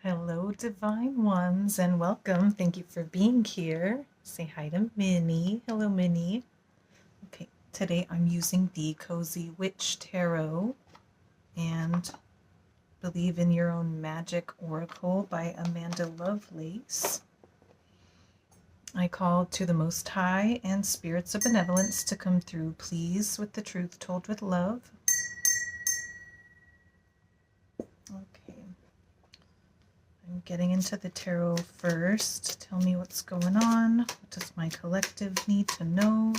Hello, divine ones, and welcome. Thank you for being here. Say hi to Minnie. Hello, Minnie. Okay, today I'm using the Cozy Witch Tarot and Believe in Your Own Magic Oracle by Amanda Lovelace. I call to the Most High and spirits of benevolence to come through, please, with the truth told with love. Okay. I'm getting into the tarot first. Tell me what's going on. What does my collective need to know?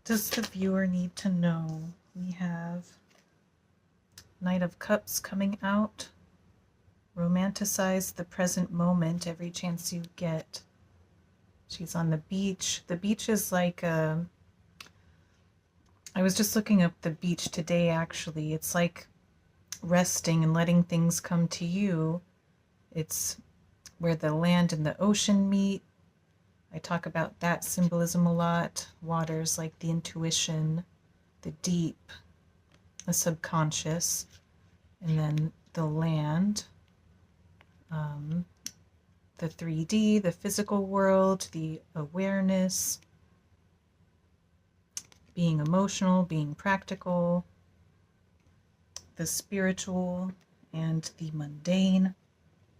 Does the viewer need to know? We have Knight of Cups coming out. Romanticize the present moment every chance you get. She's on the beach. The beach is like a... I was just looking up the beach today, actually. It's like resting and letting things come to you. It's where the land and the ocean meet. I talk about that symbolism a lot. Water's like the intuition, the deep, the subconscious, and then the land, the 3D, the physical world, the awareness, being emotional, being practical, the spiritual, and the mundane.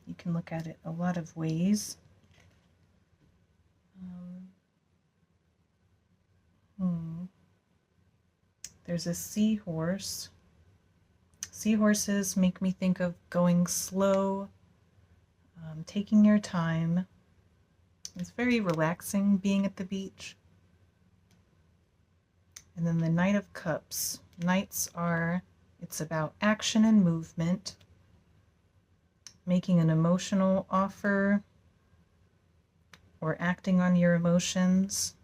You can look at it a lot of ways. There's a seahorse. Seahorses make me think of going slow, taking your time. It's very relaxing being at the beach. And then the Knight of Cups. Knights are, it's about action and movement, making an emotional offer or acting on your emotions.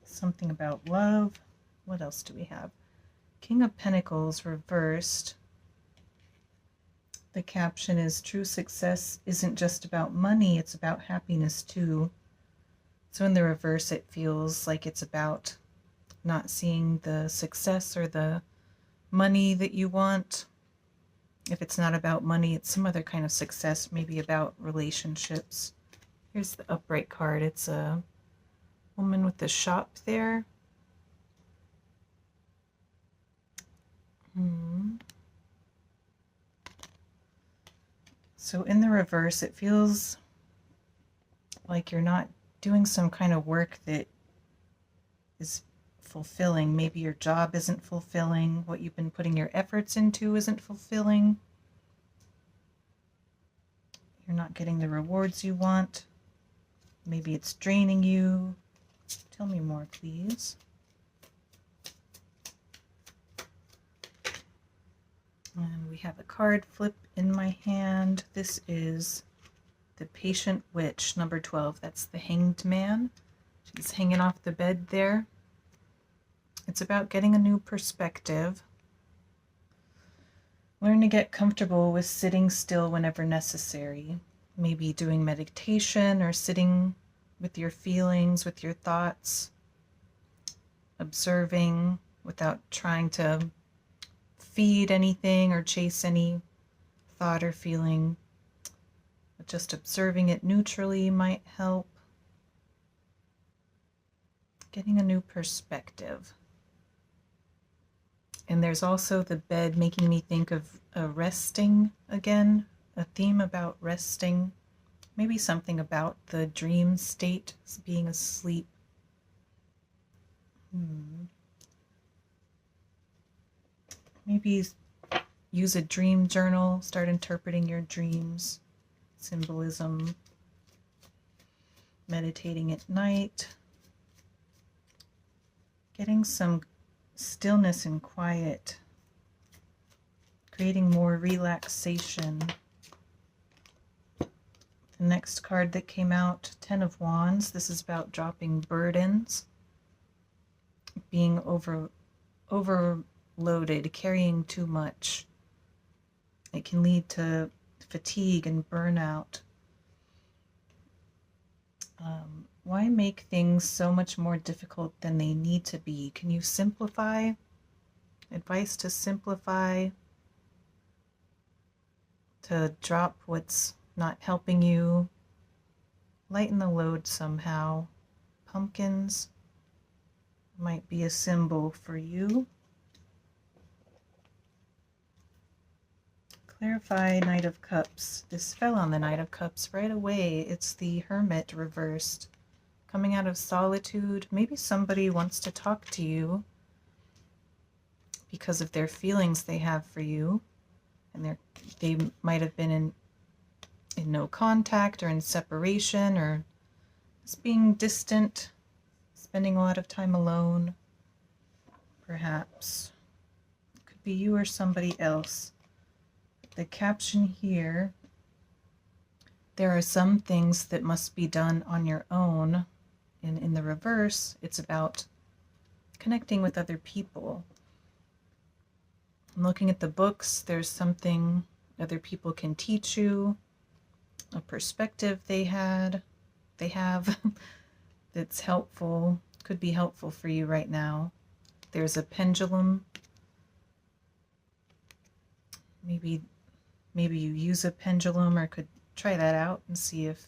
Something about love. What else do we have? King of Pentacles reversed. The caption is, true success isn't just about money, it's about happiness too. So in the reverse, it feels like it's about not seeing the success or the money that you want. If it's not about money, it's some other kind of success, maybe about relationships. Here's the upright card. It's a woman with the shop there. So in the reverse, it feels like you're not doing some kind of work that is fulfilling. Maybe your job isn't fulfilling. What you've been putting your efforts into isn't fulfilling. You're not getting the rewards you want. Maybe it's draining you. Tell me more, please. And we have a card flip in my hand. This is the Patient Witch, number 12. That's the Hanged Man. She's hanging off the bed there. It's about getting a new perspective. Learn to get comfortable with sitting still whenever necessary. Maybe doing meditation or sitting with your feelings, with your thoughts, observing without trying to feed anything or chase any thought or feeling. But just observing it neutrally might help. Getting a new perspective. And there's also the bed making me think of resting again, a theme about resting. Maybe something about the dream state, being asleep. Maybe use a dream journal, start interpreting your dreams, symbolism, meditating at night, getting some stillness and quiet, creating more relaxation. The next card that came out, Ten of Wands. This is about dropping burdens, being overloaded, carrying too much. It can lead to fatigue and burnout. Why make things so much more difficult than they need to be? Can you simplify? Advice to simplify, to drop what's not helping you, lighten the load somehow. Pumpkins might be a symbol for you. Clarify Knight of Cups. This fell on the Knight of Cups right away. It's the Hermit reversed. Coming out of solitude. Maybe somebody wants to talk to you because of their feelings they have for you. And they might have been in no contact or in separation or just being distant, spending a lot of time alone, perhaps. It could be you or somebody else. The caption here, there are some things that must be done on your own. And in the reverse, it's about connecting with other people. I'm looking at the books, there's something other people can teach you, a perspective they have that's helpful, could be helpful for you right now. There's a pendulum. Maybe you use a pendulum, or could try that out and see if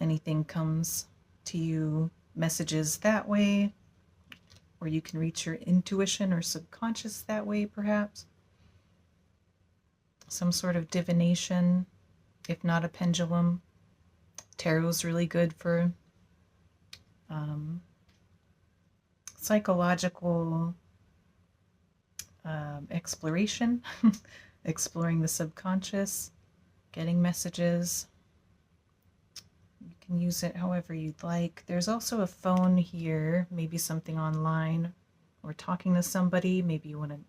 anything comes to you, messages that way, or you can reach your intuition or subconscious that way, perhaps. Some sort of divination, if not a pendulum. Tarot's really good for psychological exploration, exploring the subconscious, getting messages. You can use it however you'd like. There's also a phone here, maybe something online, or talking to somebody. Maybe you want to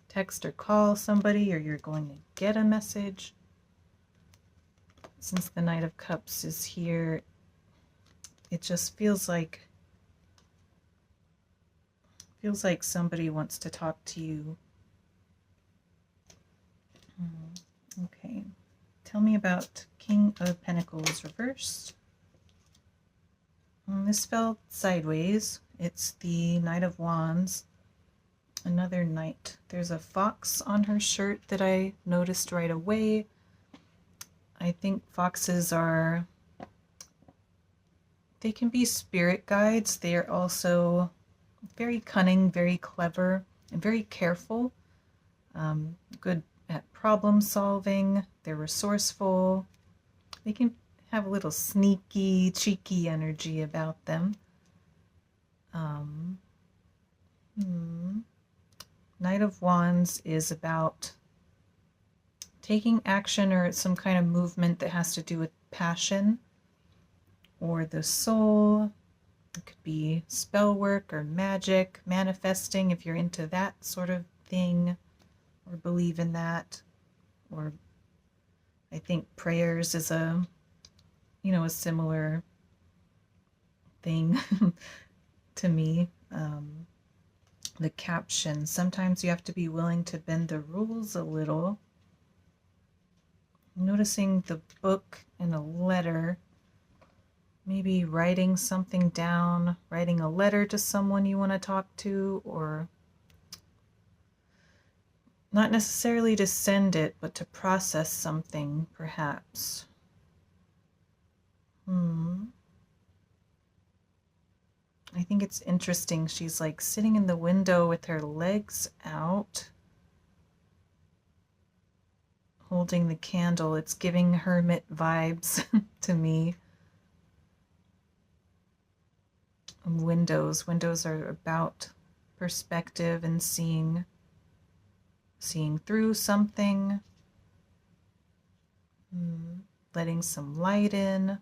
text or call somebody, or you're going to get a message. Since the Knight of Cups is here, it just feels like somebody wants to talk to you. Okay, tell me about King of Pentacles reversed. This fell sideways. It's the Knight of Wands. Another knight. There's a fox on her shirt that I noticed right away. I think foxes they can be spirit guides. They are also very cunning, very clever, and very careful. Good at problem solving. They're resourceful. They can have a little sneaky, cheeky energy about them. Knight of Wands is about taking action or some kind of movement that has to do with passion or the soul. It could be spell work or magic, manifesting if you're into that sort of thing or believe in that. Or I think prayers is a similar thing to me. The caption, sometimes you have to be willing to bend the rules a little. Noticing the book and a letter, maybe writing something down, writing a letter to someone you want to talk to, or not necessarily to send it, but to process something, perhaps. I think it's interesting. She's like sitting in the window with her legs out, holding the candle. It's giving hermit vibes to me. Windows are about perspective and seeing through something, letting some light in.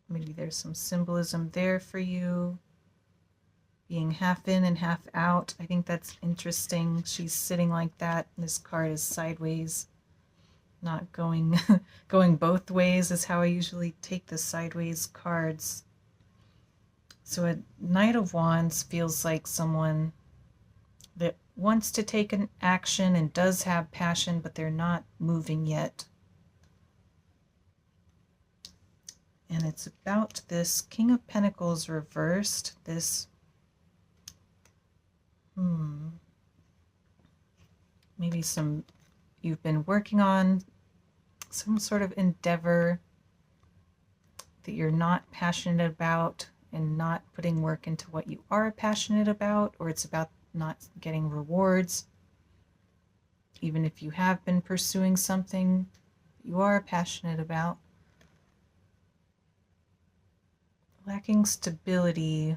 Maybe there's some symbolism there for you. Being half in and half out. I think that's interesting. She's sitting like that, and this card is sideways. Not going both ways is how I usually take the sideways cards. So a Knight of Wands feels like someone that wants to take an action and does have passion, but they're not moving yet. And it's about this King of Pentacles reversed, this maybe you've been working on some sort of endeavor that you're not passionate about and not putting work into what you are passionate about, or it's about not getting rewards. Even if you have been pursuing something you are passionate about. Lacking stability,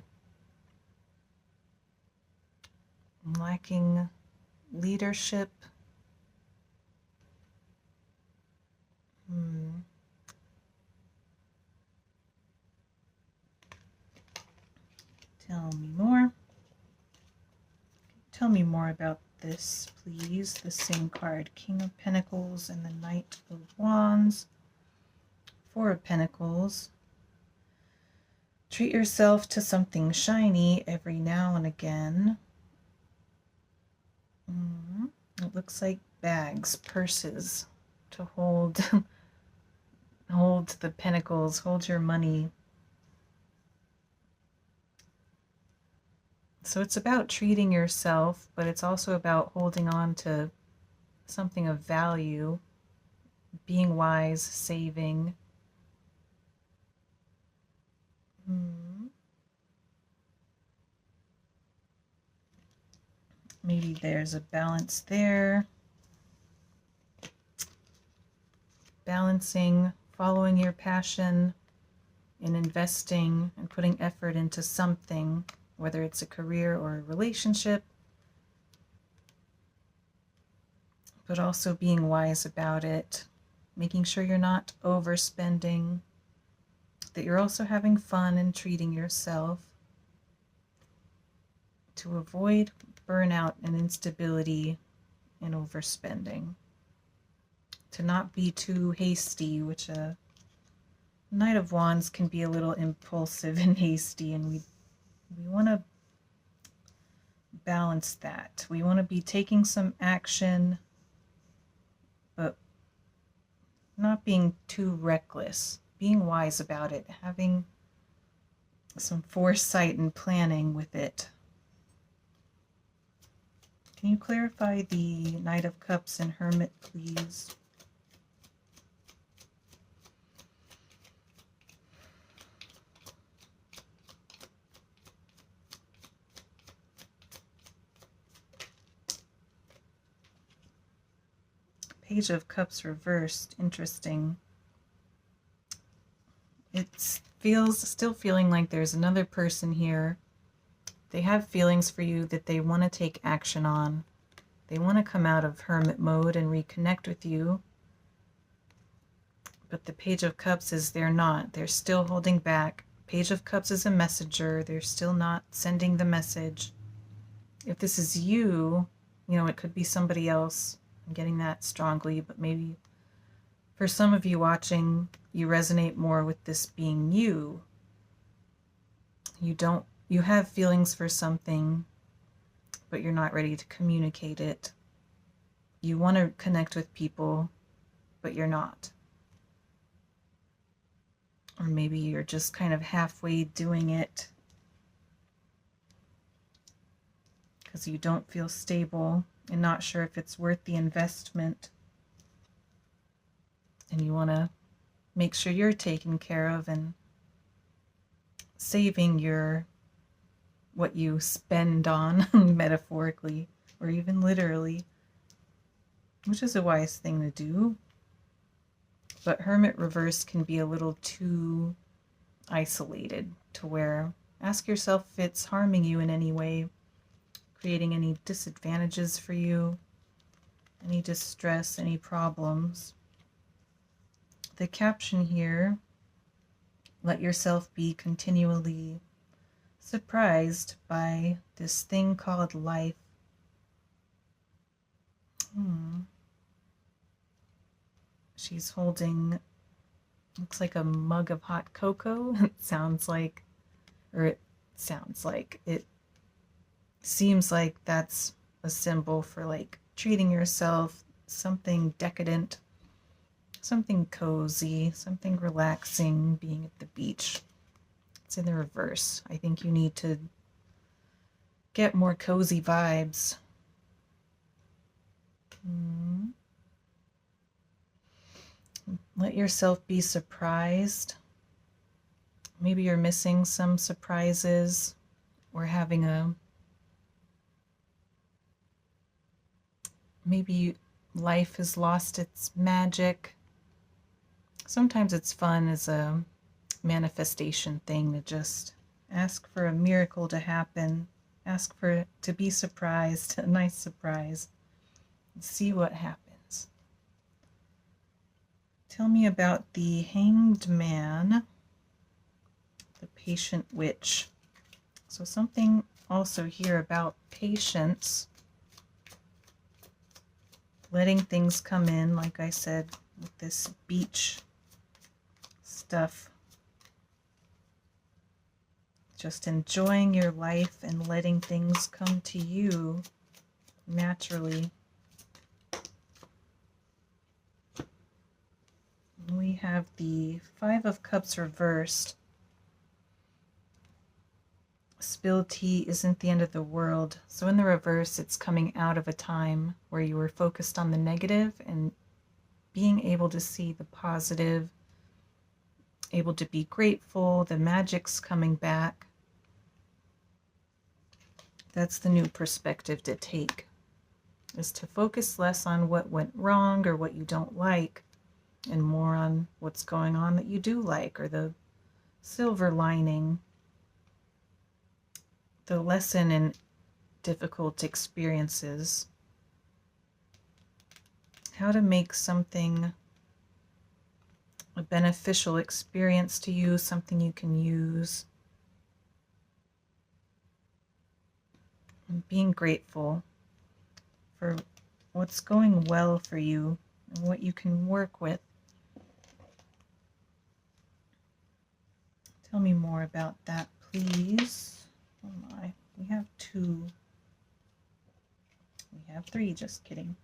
lacking leadership. Tell me more. Tell me more about this, please. The same card, King of Pentacles and the Knight of Wands. Four of Pentacles. Treat yourself to something shiny every now and again. It looks like bags, purses to hold hold the pentacles, hold your money. So it's about treating yourself, but it's also about holding on to something of value, being wise, saving. Maybe there's a balance there. Balancing, following your passion, and investing and putting effort into something, whether it's a career or a relationship, but also being wise about it, making sure you're not overspending, that you're also having fun and treating yourself, to avoid burnout and instability and overspending, to not be too hasty, which a Knight of Wands can be a little impulsive and hasty, and we want to balance that. We want to be taking some action, but not being too reckless, being wise about it, having some foresight and planning with it. Can you clarify the Knight of Cups and Hermit, please? Page of Cups reversed. Interesting. It feels still feeling like there's another person here. They have feelings for you that they want to take action on. They want to come out of hermit mode and reconnect with you. But the Page of Cups is they're not. They're still holding back. Page of Cups is a messenger. They're still not sending the message. If this is you, you know, it could be somebody else. I'm getting that strongly, but maybe for some of you watching, you resonate more with this being you. You have feelings for something, but you're not ready to communicate it. You want to connect with people, but you're not. Or maybe you're just kind of halfway doing it because you don't feel stable and not sure if it's worth the investment. And you want to make sure you're taken care of and saving what you spend on, metaphorically or even literally, which is a wise thing to do. But Hermit reverse can be a little too isolated to where, ask yourself if it's harming you in any way, creating any disadvantages for you, any distress, any problems. The caption here, let yourself be continually surprised by this thing called life. She's holding, looks like a mug of hot cocoa. It seems like it seems like that's a symbol for like treating yourself, something decadent, something cozy, something relaxing, being at the beach. It's in the reverse. I think you need to get more cozy vibes. Let yourself be surprised. Maybe you're missing some surprises or having maybe life has lost its magic. Sometimes it's fun as a manifestation thing to just ask for a miracle to happen, ask for to be surprised, a nice surprise, and see what happens. Tell me about the Hanged Man, the Patient Witch. So something also here about patience, letting things come in, like I said, with this beach stuff. Just enjoying your life and letting things come to you naturally. We have the Five of Cups reversed. Spilled tea isn't the end of the world. So in the reverse, it's coming out of a time where you were focused on the negative and being able to see the positive, able to be grateful, the magic's coming back. That's the new perspective to take, is to focus less on what went wrong or what you don't like, and more on what's going on that you do like, or the silver lining, the lesson in difficult experiences. How to make something a beneficial experience to you, something you can use. And being grateful for what's going well for you and what you can work with. Tell me more about that, please. Oh my, we have 2. We have 3, just kidding.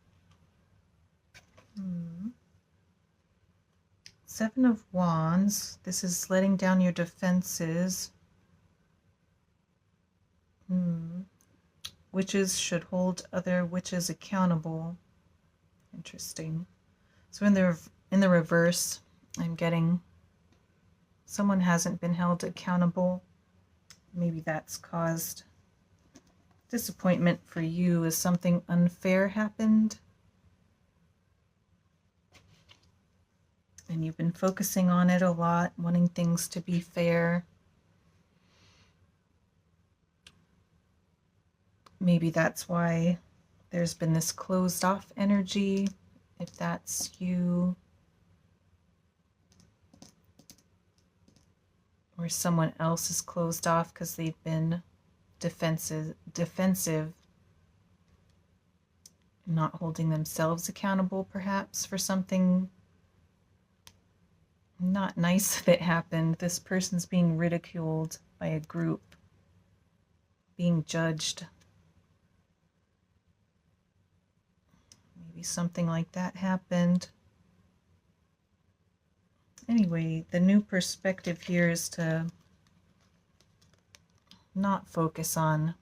7 of Wands. This is letting down your defenses. Witches should hold other witches accountable. Interesting. So in the reverse, I'm getting someone hasn't been held accountable. Maybe that's caused disappointment for you as something unfair happened. And you've been focusing on it a lot, wanting things to be fair. Maybe that's why there's been this closed off energy, if that's you. Or someone else is closed off because they've been defensive, not holding themselves accountable perhaps for something not nice that happened. This person's being ridiculed by a group, being judged. Maybe something like that happened. Anyway, the new perspective here is to not focus on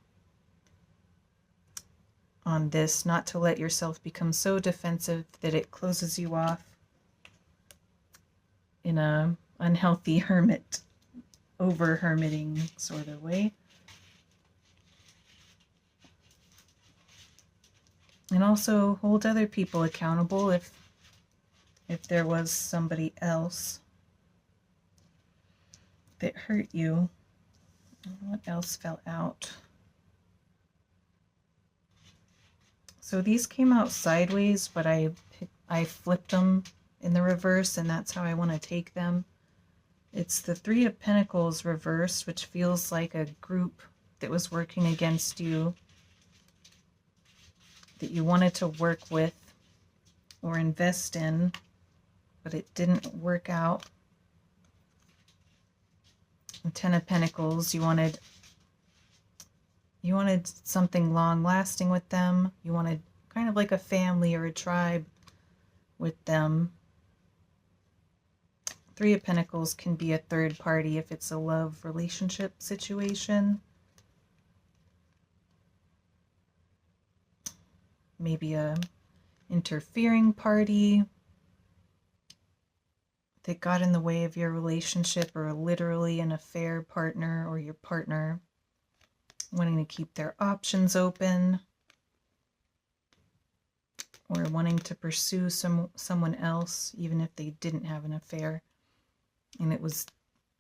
this, not to let yourself become so defensive that it closes you off in a unhealthy over-hermiting sort of way. And also hold other people accountable if there was somebody else that hurt you. What else fell out? So these came out sideways, but I flipped them in the reverse, and that's how I want to take them. It's the Three of Pentacles reversed, which feels like a group that was working against you, that you wanted to work with or invest in, but it didn't work out. The Ten of Pentacles, you wanted something long-lasting with them. You wanted kind of like a family or a tribe with them. Three of Pentacles can be a third party if it's a love relationship situation. Maybe a interfering party that got in the way of your relationship, or literally an affair partner or your partner wanting to keep their options open, or wanting to pursue someone else even if they didn't have an affair. And it was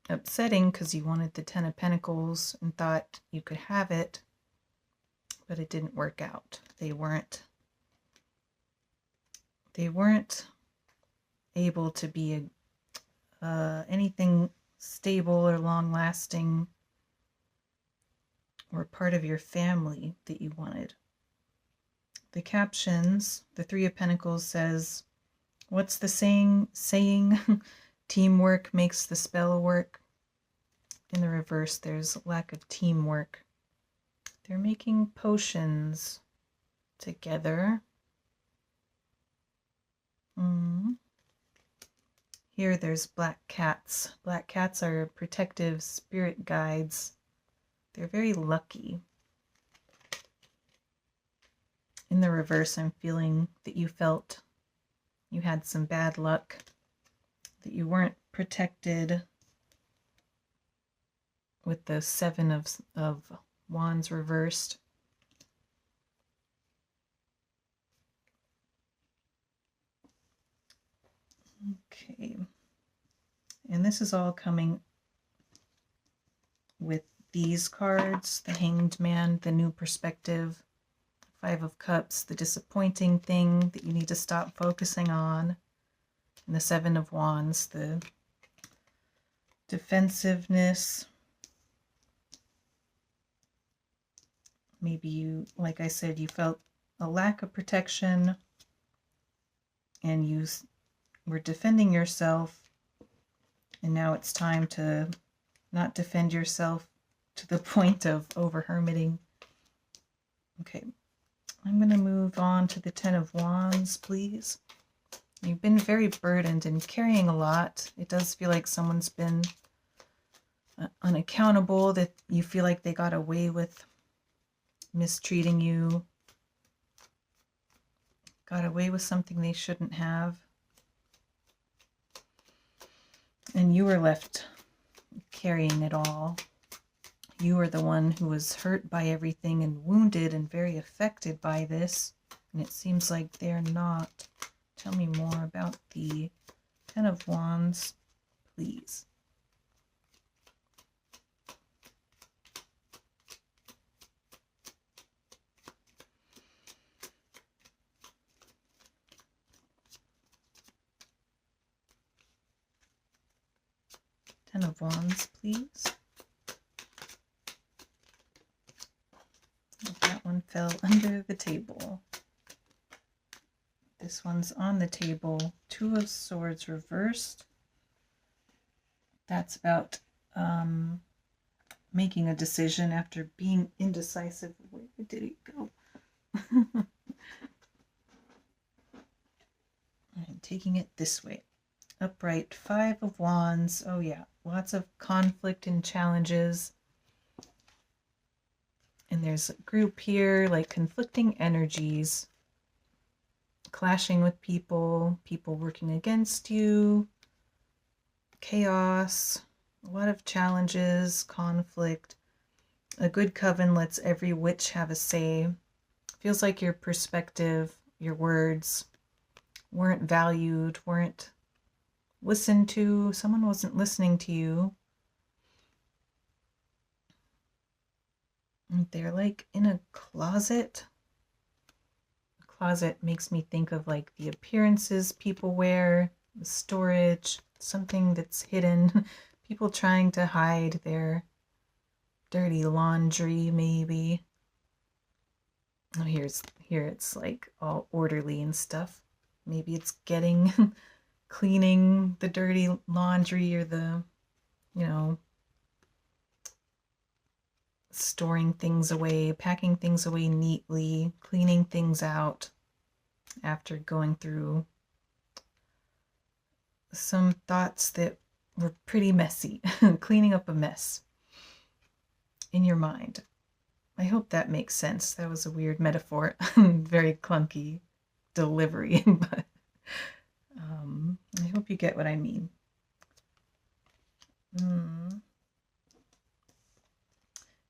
upsetting because you wanted the Ten of Pentacles and thought you could have it, but it didn't work out. They weren't able to be anything stable or long-lasting or part of your family that you wanted. The captions, the Three of Pentacles says, what's the saying? Teamwork makes the spell work. In the reverse, there's lack of teamwork. They're making potions together. Here there's black cats. Black cats are protective spirit guides. They're very lucky. In the reverse, I'm feeling that you felt you had some bad luck, that you weren't protected with the Seven of Wands reversed. Okay. And this is all coming with these cards: the Hanged Man, the new perspective, Five of Cups, the disappointing thing that you need to stop focusing on, and the Seven of Wands, the defensiveness. Maybe you, like I said, you felt a lack of protection and you were defending yourself, and now it's time to not defend yourself to the point of over-hermiting. Okay, I'm going to move on to the Ten of Wands, please. You've been very burdened and carrying a lot. It does feel like someone's been unaccountable, that you feel like they got away with mistreating you, got away with something they shouldn't have. And you were left carrying it all. You were the one who was hurt by everything and wounded and very affected by this. And it seems like they're not. Tell me more about the Ten of Wands, please. Ten of Wands, please. That one fell under the table. This one's on the table. Two of Swords reversed. That's about making a decision after being indecisive. Where did it go? I'm taking it this way. Upright, Five of Wands. Oh yeah, lots of conflict and challenges. And there's a group here, like conflicting energies, clashing with people, people working against you, chaos, a lot of challenges, conflict. A good coven lets every witch have a say. Feels like your perspective, your words weren't valued, weren't listened to. Someone wasn't listening to you. And they're like in a closet. A closet makes me think of like the appearances people wear, the storage, something that's hidden. People trying to hide their dirty laundry, maybe. Oh, here it's like all orderly and stuff. Maybe it's getting cleaning the dirty laundry, or the, you know, storing things away, packing things away neatly, cleaning things out after going through some thoughts that we're pretty messy, cleaning up a mess in your mind. I hope that makes sense. That was a weird metaphor, very clunky delivery, but I hope you get what I mean.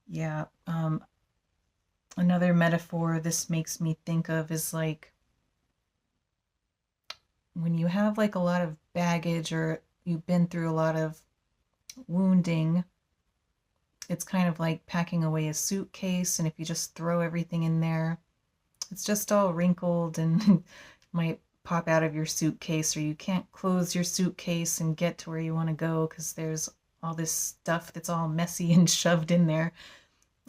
Yeah, another metaphor this makes me think of is like when you have like a lot of baggage or you've been through a lot of wounding, it's kind of like packing away a suitcase, and if you just throw everything in there, it's just all wrinkled and might pop out of your suitcase, or you can't close your suitcase and get to where you want to go because there's all this stuff that's all messy and shoved in there,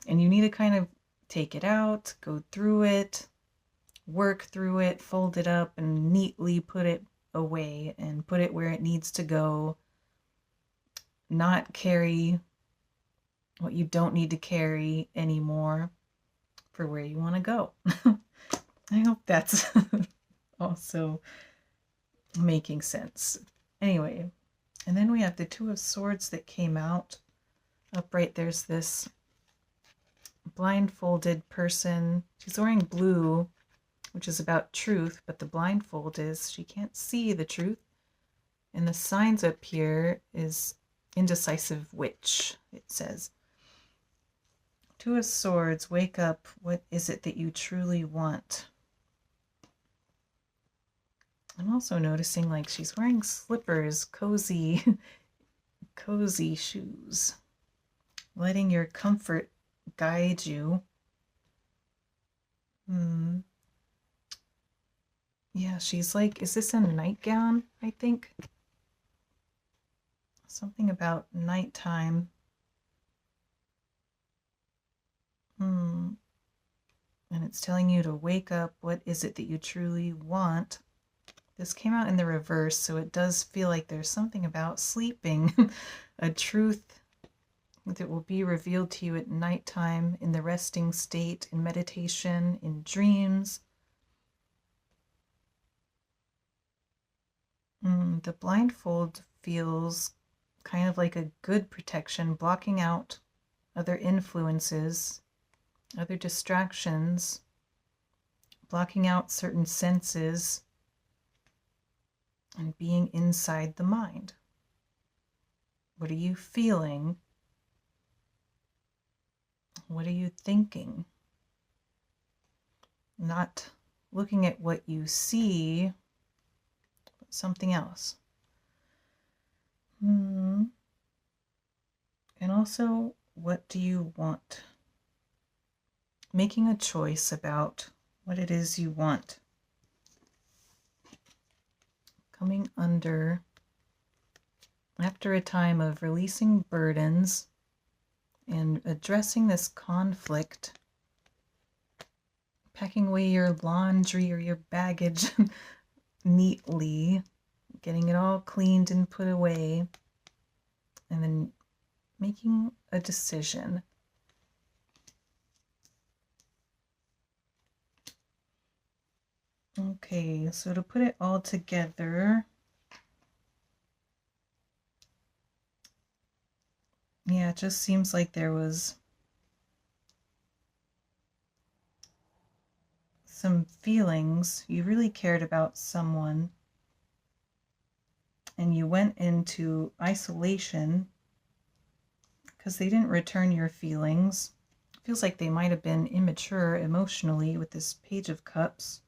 and you need to kind of take it out, go through it, work through it, fold it up, and neatly put it away and put it where it needs to go. Not carry what you don't need to carry anymore for where you want to go. I hope that's also making sense. Anyway, and then we have the Two of Swords that came out. Upright, there's this blindfolded person. She's wearing blue, which is about truth, but the blindfold is she can't see the truth. And the signs up here is indecisive witch, it says. Two of Swords, wake up. What is it that you truly want? I'm also noticing like she's wearing slippers, cozy, cozy shoes. Letting your comfort guide you. Yeah, she's like, is this a nightgown, I think? Something about nighttime. And it's telling you to wake up. What is it that you truly want? This came out in the reverse, so it does feel like there's something about sleeping, a truth that will be revealed to you at nighttime, in the resting state, in meditation, in dreams. The blindfold feels kind of like a good protection, blocking out other influences, other distractions, blocking out certain senses, and being inside the mind. What are you feeling? What are you thinking? Not looking at what you see, but something else. And also, what do you want? Making a choice about what it is you want. Coming under after a time of releasing burdens and addressing this conflict, packing away your laundry or your baggage neatly, getting it all cleaned and put away, and then making a decision. Okay, so to put it all together, yeah, it just seems like there was some feelings. You really cared about someone, and you went into isolation because they didn't return your feelings. It feels like they might have been immature emotionally with this Page of Cups.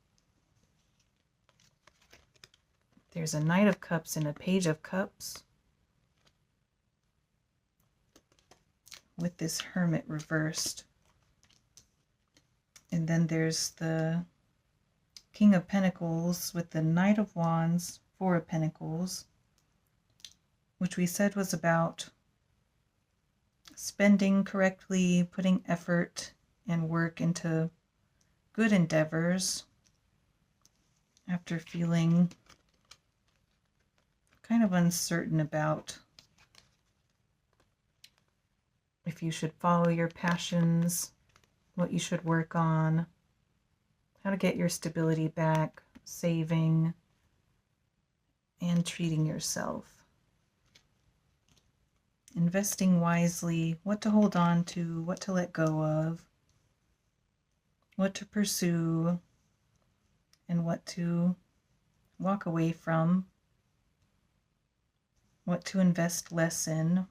There's a Knight of Cups and a Page of Cups with this Hermit reversed. And then there's the King of Pentacles with the Knight of Wands, Four of Pentacles, which we said was about spending correctly, putting effort and work into good endeavors after feeling kind of uncertain about if you should follow your passions, what you should work on, how to get your stability back, saving, and treating yourself. investing wisely, what to hold on to, what to let go of, what to pursue, and what to walk away from, what to invest less in.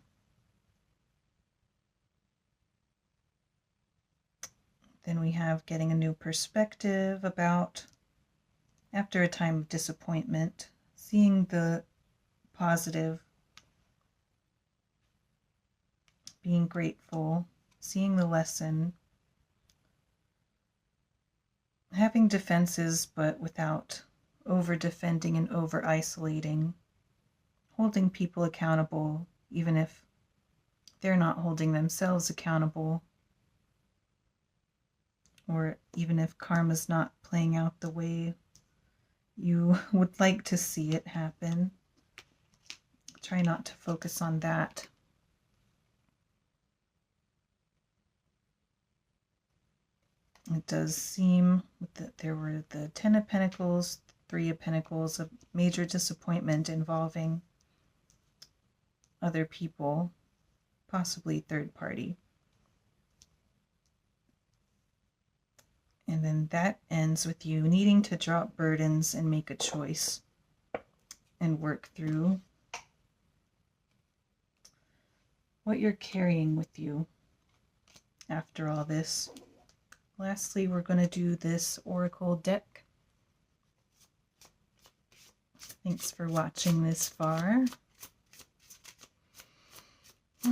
Then we have getting a new perspective about, after a time of disappointment, seeing the positive, being grateful, seeing the lesson, having defenses but without over defending and over isolating, holding people accountable even if they're not holding themselves accountable, or even if karma's not playing out the way you would like to see it happen. Try not to focus on that. It does seem that there were the Ten of Pentacles, Three of Pentacles, a major disappointment involving other people, possibly third party. And then that ends with you needing to drop burdens and make a choice and work through what you're carrying with you after all this. Lastly, we're going to do this Oracle deck. Thanks for watching this far. A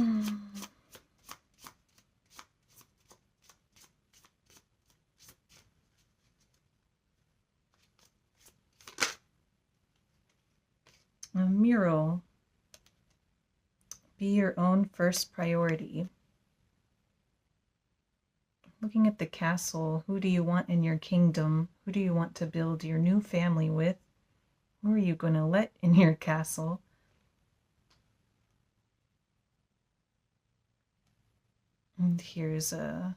mural. Be your own first priority. Looking at the castle, who do you want in your kingdom? Who do you want to build your new family with? Who are you going to let in your castle? And here's a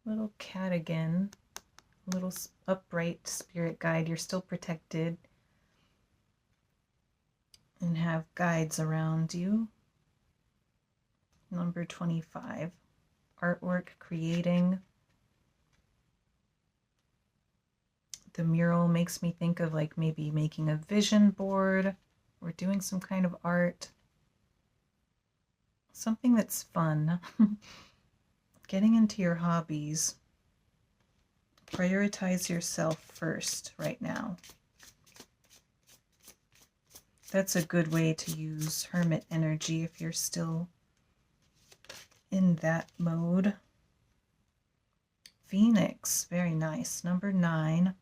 little cat again, a little upright spirit guide. You're still protected and have guides around you. Number 25, artwork creating. The mural makes me think of like maybe making a vision board or doing some kind of art. Something that's fun. Getting into your hobbies. Prioritize yourself first right now. That's a good way to use hermit energy if you're still in that mode. Phoenix, very nice. Number 9.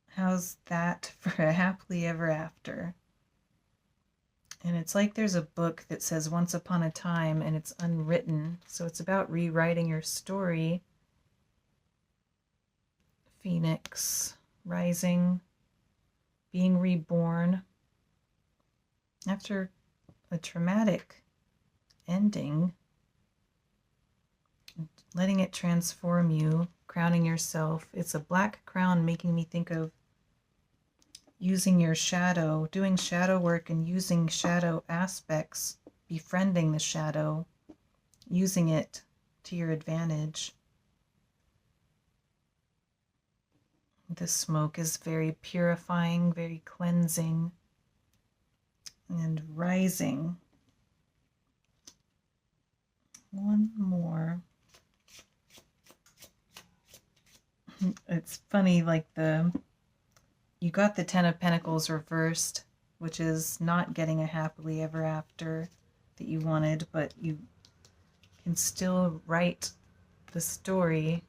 How's that for a happily ever after? And it's like there's a book that says Once Upon a Time and it's unwritten. So it's about rewriting your story. Phoenix, rising, being reborn after a traumatic ending, letting it transform you, crowning yourself. It's a black crown, making me think of using your shadow, doing shadow work and using shadow aspects, befriending the shadow, using it to your advantage. The smoke is very purifying, very cleansing, and rising. One more. It's funny, like you got the Ten of Pentacles reversed, which is not getting a happily ever after that you wanted, but you can still write the story.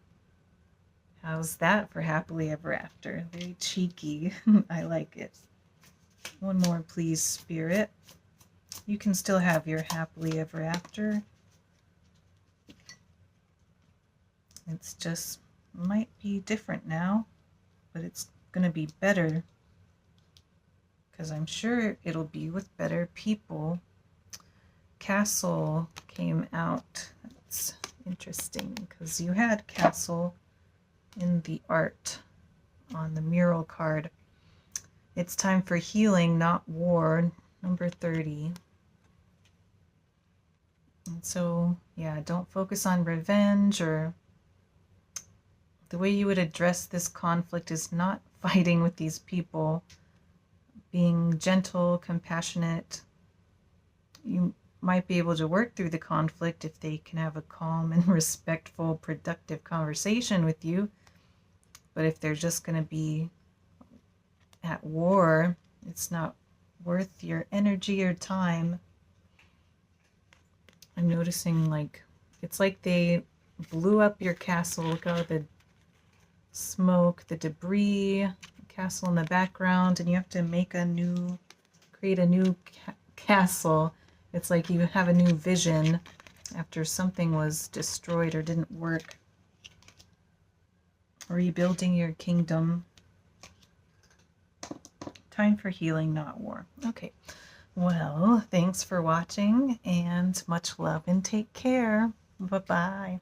How's that for happily ever after? Very cheeky. I like it. One more, please, Spirit. You can still have your happily ever after. It's just might be different now, but it's going to be better because I'm sure it'll be with better people. Castle came out. That's interesting because you had Castle in the art on the mural card. It's time for healing, not war. number 30. And so, yeah, don't focus on revenge, or the way you would address this conflict is not fighting with these people, being gentle, compassionate. You might be able to work through the conflict if they can have a calm and respectful, productive conversation with you. But if they're just going to be at war, it's not worth your energy or time. I'm noticing like it's like they blew up your castle. Look at all the smoke, the debris, castle in the background, and you have to make a new, create a new castle. It's like you have a new vision after something was destroyed or didn't work. Rebuilding your kingdom. Time for healing, not war. Okay. Well, thanks for watching, and much love and take care. Bye-bye.